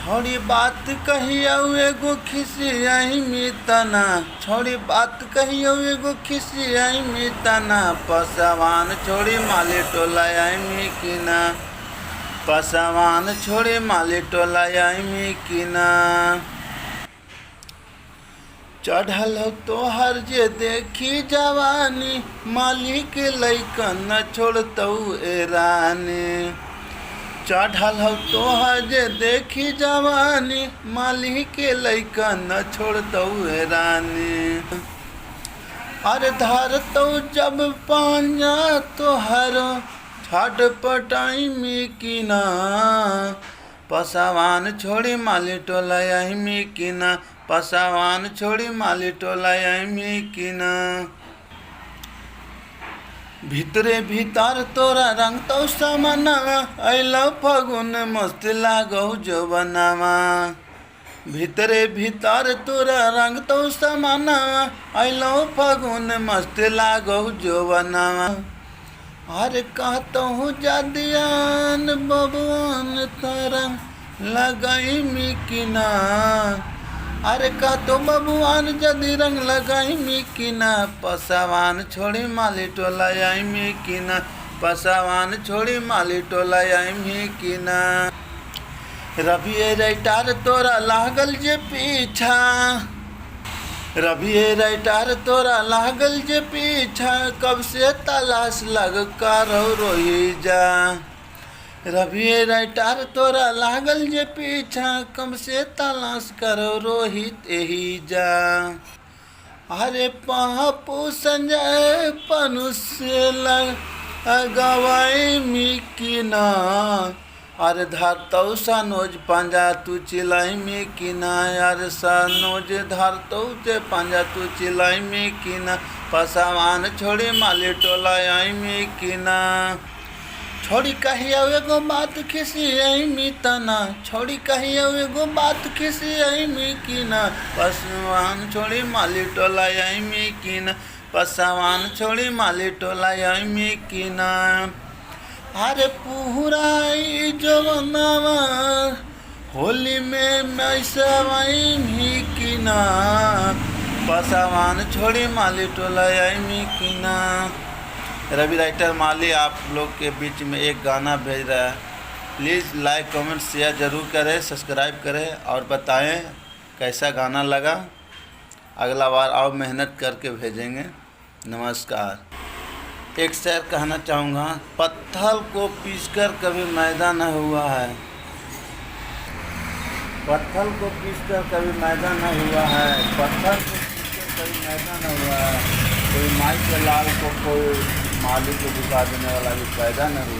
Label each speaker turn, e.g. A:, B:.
A: छोड़ी बात कहियो एगो खिसियाई मितना, छोड़ी बात कहियो एगो खिसियाई मितना, पसवान छोड़ी माली टोला आई मिकिना, पसवान छोड़ी माली टोला आई मिकिना। चढ़ल हो तोहर जे देखी जवानी, मालिक लैकन न छोड़तौ ए रानी। चढ़ल हो तोहर जे देखी जवानी, मालिक लैकन न छोड़तौ ए रानी। अरे धरतौ जब पांजा तोहर छटपटाई मिकिना, पसवान छोड़ी माली टोला आई मिकिना, पसवान छोड़ी माली टोला आई मिकिना। भितरे भीतर तोरा रंग तो समनवा, अइलो फगुन मस्त लागो जवनवा। भितरे भीतर तोरा रंग तो समनवा, अइलो फगुन मस्त लागो जवनवा। अरे कहतहु जदियान बबुआन तरंग लगाई मिकिना, अरे कहतो बबुआन जदि रंग लगाई मिकिना, पसवान छोड़ी माली टोला आई मिकिना, पसवान छोड़ी माली टोला आई मिकिना। रबिए राइटार तोरा लागल जे पीछा, रबिए राइटार तोरा लागल जे पीछा, कब से तलाश लग करो रोही जा। रबिए राइटार तोरा लागल जे पीछा, कब से तलाश करो रोहित एही जा। अरे पप्पू संजय पनु से गवाई मिकिना, अरे धरतौ सनोज पंजा तू चिलाई मिकिना, अरे सनोज धरतौ ते पंजा तू चिलाई मिकिना, पसवान छोड़ी माली टोला आई मिकिना। छोड़ी कहियो एगो बात खिसियाई मितना, छोड़ी कहियो एगो बात खिसियाई मिकिना, पसवान छोड़ी माली टोला आई मिकिना, पसवान छोड़ी माली टोला आई मिकिना। अरे पुहराई जवनवा होली में मैसवाई मिकिना, पसवान छोड़ी माली टोला आई मिकिना। रवि राइटर माली आप लोग के बीच में एक गाना भेज रहा है। प्लीज़ लाइक कमेंट शेयर ज़रूर करें, सब्सक्राइब करें और बताएं कैसा गाना लगा। अगला बार और मेहनत करके भेजेंगे। नमस्कार। एक शेर कहना चाहूँगा, पत्थर को पीसकर कभी मैदा न हुआ है, पत्थर को पीसकर कभी मैदा न हुआ है, पत्थर को पीसकर कभी मैदा न हुआ है, कोई माई के लाल को कोई माली को झुका देने वाला भी पैदा न हुआ।